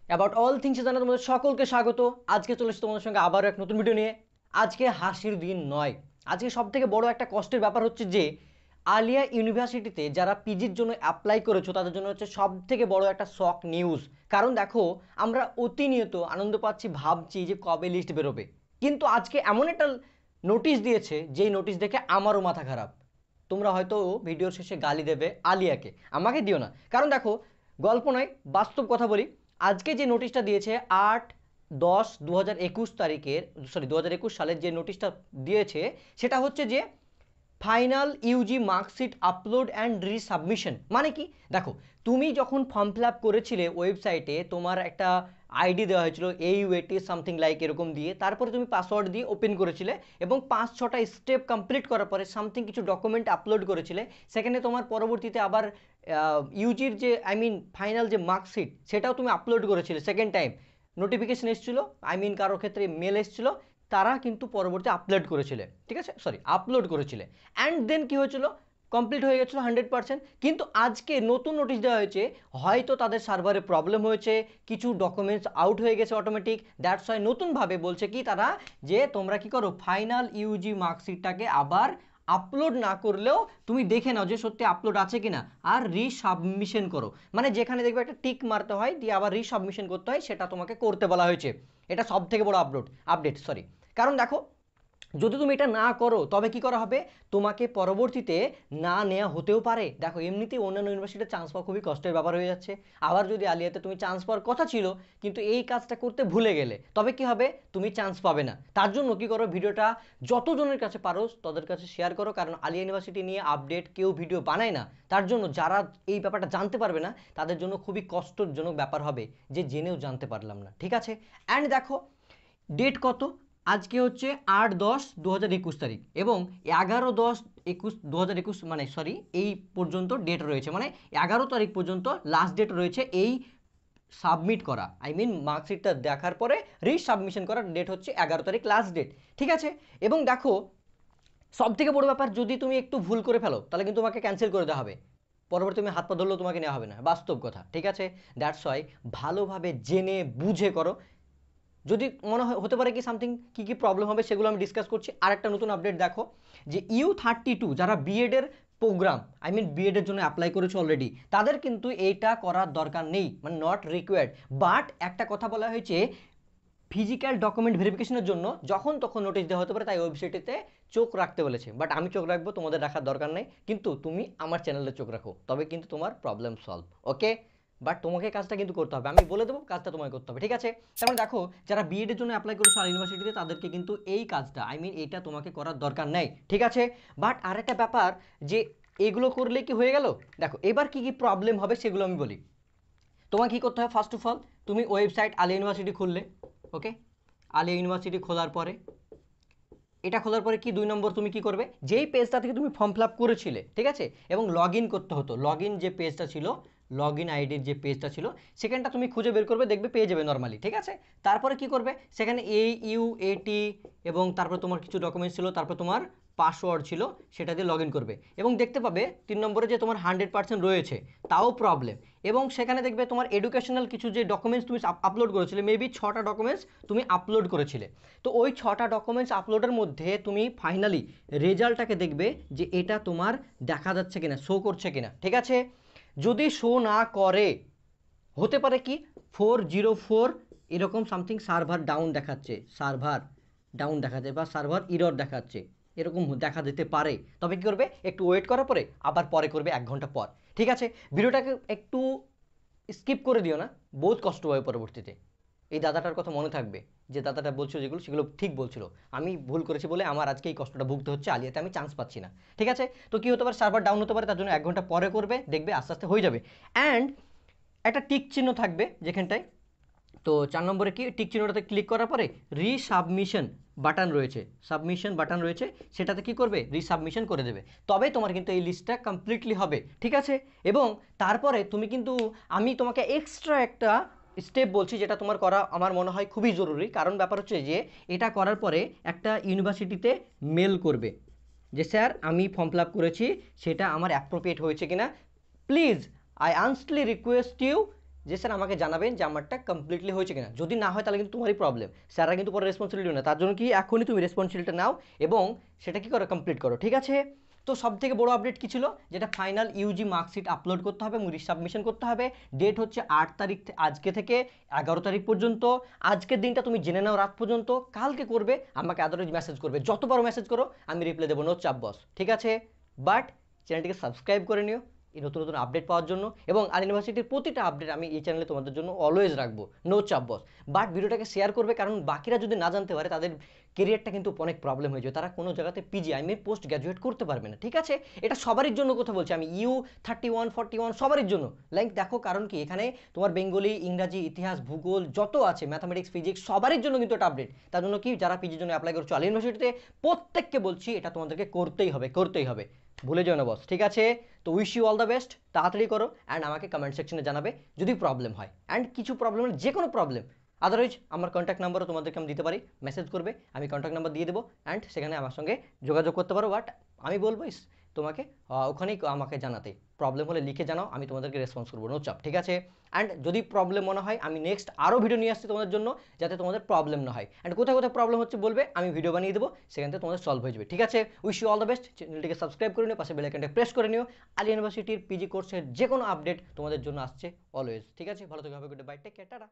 About all things জানা তোমাদের সকলকে স্বাগত। আজকে চলে এসেছি তোমাদের সঙ্গে আবারও এক নতুন ভিডিও নিয়ে। আজকে হাসির দিন নয়, আজকে সবথেকে বড় একটা কষ্টের ব্যাপার হচ্ছে যে আলিয়া ইউনিভার্সিটিতে যারা পিজির জন্য অ্যাপ্লাই করেছো তাদের জন্য হচ্ছে সবথেকে বড় একটা শক নিউজ। কারণ দেখো, আমরা অতিনিয়ত আনন্দ পাচ্ছি, ভাবছি যে কবে লিস্ট বেরোবে, কিন্তু আজকে এমন একটা নোটিশ দিয়েছে যেই নোটিশ দেখে আমারও মাথা খারাপ। তোমরা হয়তো ভিডিওর শেষে গালি দেবে আলিয়াকে, আমাকে দিও না। কারণ দেখো, গল্প নয়, বাস্তব কথা বলি। আজকে যে নোটিশটা দিয়েছে 8-10-2021 তারিখের, সরি 2021 সালের যে নোটিশটা দিয়েছে সেটা হচ্ছে যে final UG marksheet upload and resubmission. মানে কি, দেখো তুমি যখন ফর্ম ফিল আপ করেছিলে ওয়েবসাইটে, তোমার একটা আইডি দেওয়া হয়েছিল AUAT সামথিং লাইক এরকম দিয়ে, তারপরে তুমি পাসওয়ার্ড দিয়ে ওপেন করেছিলে এবং 5-6টা স্টেপ কমপ্লিট করার পরে সামথিং কিছু ডকুমেন্ট আপলোড করেছিলে। সেখানে তোমার পরবর্তীতে আবার ইউজির যে ফাইনাল যে মার্কশিট সেটাও তুমি আপলোড করেছিলে সেকেন্ড টাইম। নোটিফিকেশন এসেছিলো, কারোর ক্ষেত্রে মেল এসেছিলো, তারা কিন্তু পরবর্তী আপলোড করেছিলে, ঠিক আছে, সরি আপলোড করেছিলে। অ্যান্ড দেন কী হয়েছিল, কমপ্লিট হয়ে গেছিলো 100%। কিন্তু আজকে নতুন নোটিশ দেওয়া হয়েছে, হয়তো তাদের সার্ভারে প্রবলেম হয়েছে, কিছু ডকুমেন্টস আউট হয়ে গেছে অটোমেটিক, দ্যাটস ওয়াই নতুনভাবে বলছে কি তারা, যে তোমরা কি করো, ফাইনাল ইউজি মার্কশিটটাকে আবার আপলোড না করলেও তুমি দেখে নাও যে সত্যি আপলোড আছে কিনা, আর রিসাবমিশন করো। মানে যেখানে দেখবে একটা টিক মারতে হয় দিয়ে আবার রিসাবমিশন করতে হয়, সেটা তোমাকে করতে বলা হয়েছে। এটা সব থেকে বড় আপডেট, সরি। কারণ দেখো, যদি তুমি এটা না করো তবে কি করা হবে, তোমাকে পরবর্তীতে না নেওয়া হতেও পারে। দেখো এমনিতেই অন্যান্য ইউনিভার্সিটিতে চান্স পাওয়া খুবই কষ্টের ব্যাপার হয়ে যাচ্ছে, আবার যদি আলিয়াতে তুমি চান্স পাওয়ার কথা ছিল কিন্তু এই কাজটা করতে ভুলে গেলে, তবে কি হবে, তুমি চান্স পাবে না। তার জন্য কি করো, ভিডিওটা যতজনের কাছে পারো তাদের কাছে শেয়ার করো, কারণ আলিয়া ইউনিভার্সিটি নিয়ে আপডেট কেউ ভিডিও বানায় না। তার জন্য যারা এই ব্যাপারটা জানতে পারবে না তাদের জন্য খুবই কষ্টজনক ব্যাপার হবে যে জেনেও জানতে পারলাম না, ঠিক আছে। অ্যান্ড দেখো ডেট কত, আজকে হচ্ছে 8-10-2021 তারিখ এবং 11-10-2021 মানে সরি এই পর্যন্ত ডেট রয়েছে, মানে 11 তারিখ পর্যন্ত লাস্ট ডেট রয়েছে এই সাবমিট করা, মার্কশিটটা দেখার পরে রিসাবমিশন করার ডেট হচ্ছে 11 তারিখ লাস্ট ডেট, ঠিক আছে। এবং দেখো সব থেকে বড় ব্যাপার, যদি তুমি একটু ভুল করে ফেলো তাহলে কিন্তু তোমাকে ক্যান্সেল করে দেওয়া হবে, পরবর্তী তুমি হাত পা ধরলেও তোমাকে নেওয়া হবে না, বাস্তব কথা, ঠিক আছে। দ্যাটস ওয়াই ভালোভাবে জেনে বুঝে করো। যদি মনে হয় হতে পারে কি সামথিং কী কী প্রবলেম হবে সেগুলো আমি ডিসকাস করছি। আর একটা নতুন আপডেট দেখো, যে U32 যারা বিএডের প্রোগ্রাম বিএডের জন্য অ্যাপ্লাই করেছে অলরেডি, তাদের কিন্তু এইটা করার দরকার নেই, মানে নট রিকোয়ার্ড। বাট একটা কথা বলা হয়েছে, ফিজিক্যাল ডকুমেন্ট ভেরিফিকেশনের জন্য যখন তখন নোটিশ দেওয়া হতে পারে, তাই ওয়েবসাইটেতে চোখ রাখতে বলেছে। বাট আমি চোখ রাখবো, তোমাদের রাখার দরকার নেই, কিন্তু তুমি আমার চ্যানেলে চোখ রাখো, তবে কিন্তু তোমার প্রবলেম সলভ, ওকে। বাট তোমাকে কাজটা কিন্তু করতে হবে, আমি বলে দেবো কাজটা তোমাকে করতে হবে, ঠিক আছে। তারপরে দেখো, যারা বিএডের জন্য অ্যাপ্লাই করেছো আর ইউনিভার্সিটিতে, তাদেরকে কিন্তু এই কাজটা এইটা তোমাকে করার দরকার নেই, ঠিক আছে। বাট আরেকটা ব্যাপার, যে এগুলো করলে কি হয়ে গেল, দেখো এবার কি কি প্রবলেম হবে সেগুলো আমি বলি। তোমাকে কী করতে হবে, ফার্স্ট অফ অল তুমি ওয়েবসাইট আলিয়া ইউনিভার্সিটি খুললে, ওকে। আলিয়া ইউনিভার্সিটি খোলার পরে, এটা খোলার পরে কি 2 নম্বর তুমি কি করবে, যেই পেজটা থেকে তুমি ফর্ম ফিল আপ করেছিলে, ঠিক আছে, এবং লগ ইন করতে হতো, লগ ইন যে পেজটা ছিল, লগ ইন আইডির যে পেজটা ছিল সেখানটা তুমি খুঁজে বের করবে, দেখবে পেয়ে যাবে নর্মালি, ঠিক আছে। তারপরে কি করবে, সেখানে AUAT এবং তারপর তোমার কিছু ডকুমেন্টস ছিল, তারপর তোমার পাসওয়ার্ড ছিল, সেটা দিয়ে লগ ইন করবে এবং দেখতে পাবে 3 নম্বরে যে তোমার 100% রয়েছে, তাও প্রবলেম। এবং সেখানে দেখবে তোমার এডুকেশনাল কিছু যে ডকুমেন্টস তুমি আপলোড করেছিলে, মেবি 6টা ডকুমেন্টস তুমি আপলোড করেছিলে। তো ওই 6টা ডকুমেন্টস আপলোডের মধ্যে তুমি ফাইনালি রেজাল্টটাকে দেখবে যে এটা তোমার দেখা যাচ্ছে কিনা, শো করছে কিনা, ঠিক আছে। যদি শো না করে, হতে পারে কি 404 এরকম সামথিং সার্ভার ডাউন দেখাচ্ছে, সার্ভার ডাউন দেখাচ্ছে বা সার্ভার ইরর দেখাচ্ছে, এরকম দেখা যেতে পারে। তবে কী করবে, একটু ওয়েট করার পরে আবার পরে করবে 1 ঘন্টা পর, ঠিক আছে। ভিডিওটাকে একটু স্কিপ করে দিও না, বহুত কষ্ট হয় পরবর্তীতে। এই দাদাটার কথা মনে থাকবে, যে দাদাটা বলছিল যেগুলো সেগুলো ঠিক বলছিল, আমি ভুল করেছি বলে আমার আজকে এই কষ্টটা ভুগতে হচ্ছে, আলিয়াতে আমি চান্স পাচ্ছি না, ঠিক আছে। তো কী হতে পারে, সার্ভার ডাউন হতে পারে, তার জন্য 1 ঘন্টা পরে করবে, দেখবে আস্তে আস্তে হয়ে যাবে। অ্যান্ড একটা টিক চিহ্ন থাকবে যেখানটায়, তো 4 নম্বরে কি টিক চিহ্নটাতে ক্লিক করার পরে রিসাবমিশন বাটন রয়েছে, সাবমিশন বাটন রয়েছে, সেটাতে কি করবে, রিসাবমিশন করে দেবে, তবে তোমার কিন্তু এই লিস্টটা কমপ্লিটলি হবে, ঠিক আছে। এবং তারপরে তুমি কিন্তু, আমি তোমাকে এক্সট্রা একটা স্টেপ বলছি যেটা তোমার করা আমার মনে হয় খুবই জরুরি, কারণ ব্যাপার হচ্ছে যে এটা করার পরে একটা ইউনিভার্সিটিতে মেল করবে যে স্যার আমি ফর্ম ফিল আপ করেছি, সেটা আমার অ্যাপ্রোপ্রিয়েট হয়েছে কিনা, প্লিজ আই আর্নস্টলি রিকোয়েস্ট ইউ যে স্যার আমাকে জানাবেন যে আমারটা কমপ্লিটলি হয়েছে কিনা। যদি না হয় তাহলে কিন্তু তোমারই প্রবলেম, স্যাররা কিন্তু পরে রেসপন্সিবিলিটি না। তার জন্য কি এখনই তুমি রেসপন্সিবিলিটি নাও এবং সেটা কি করো, কমপ্লিট করো, ঠিক আছে। তো সব থেকে বড় আপডেট কি ছিল, যেটা ফাইনাল ইউজি মার্কশিট আপলোড করতে হবে এবং রিসাবমিশন করতে হবে। ডেট হচ্ছে 8 তারিখ, আজকে থেকে 11 তারিখ পর্যন্ত। আজকের দিনটা তুমি জেনে নাও রাত পর্যন্ত, কালকে করবে, আমাকে আদারওয়াইজ মেসেজ করবে, যতবার মেসেজ করো আমি রিপ্লাই দেবো, নো চাপ বস, ঠিক আছে। বাট চ্যানেলটিকে সাবস্ক্রাইব করে নিও এই নতুন নতুন আপডেট পাওয়ার জন্য, এবং আলিয়া ইউনিভার্সিটির প্রতিটা আপডেট আমি এই চ্যানেলে তোমাদের জন্য অলওয়েজ রাখবো, নো চাপ বস। বাট ভিডিওটাকে শেয়ার করবে, কারণ বাকিরা যদি না জানতে পারে তাদের কেরিয়ারটা কিন্তু অনেক প্রবলেম হয়ে যায়, তারা কোনো জায়গাতে পিজি পোস্ট গ্র্যাজুয়েট করতে পারবে না, ঠিক আছে। এটা সবারই জন্য কথা বলছি আমি, U31 41 সবারই জন্য। লাইক দেখো, কারণ কি এখানে তোমার বেঙ্গলি, ইংরাজি, ইতিহাস, ভূগোল যত আছে, ম্যাথামেটিক্স, ফিজিক্স, সবারই জন্য কিন্তু এটা আপডেট। তার জন্য কি যারা পিজির জন্য অ্যাপ্লাই করছো আলিয়া ইউনিভার্সিটিতে, প্রত্যেককে বলছি এটা তোমাদেরকে করতেই হবে, করতেই হবে, ভুলে যেও না বস, ঠিক আছে। তো wish you all the best, তাড়াতাড়ি করো অ্যান্ড আমাকে কমেন্ট সেকশনে জানাবে যদি প্রবলেম হয়, অ্যান্ড কিছু প্রবলেম, যে কোনো প্রবলেম। আদারওয়াইজ আমার কন্ট্যাক্ট নাম্বারও তোমাদেরকে আমি দিতে পারি, মেসেজ করবে, আমি কন্ট্যাক্ট নাম্বার দিয়ে দেবো, অ্যান্ড সেখানে আমার সঙ্গে যোগাযোগ করতে পারো। বাট আমি বলবো তোমাকে ওখানেই আমাকে জানাতে, প্রবলেম হলে লিখে জানাও, আমি তোমাদেরকে রেসপন্স করবো, নো চাপ, ঠিক আছে। অ্যান্ড যদি প্রবলেম মনে হয় আমি নেক্সট আরও ভিডিও নিয়ে আসছি তোমাদের জন্য, যাতে তোমাদের প্রবলেম না হয়, অ্যান্ড কোথায় কোথায় প্রবলেম হচ্ছে বলবে, আমি ভিডিও বানিয়ে দেবো, সেখান থেকে তোমাদের সলভ হয়ে যাবে, ঠিক আছে। Wish you all the best, চ্যানেলটিকে সাবস্ক্রাইব করে নিও, পাশে বেল আইকনটা প্রেস করে নিও। আলিয়া ইউনিভার্সিটির পিজি কোর্সের যে কোনো আপডেট তোমাদের জন্য আসছে অলওয়েজ, ঠিক আছে। ভালো থেকে হবে, goodbye, take care, tata.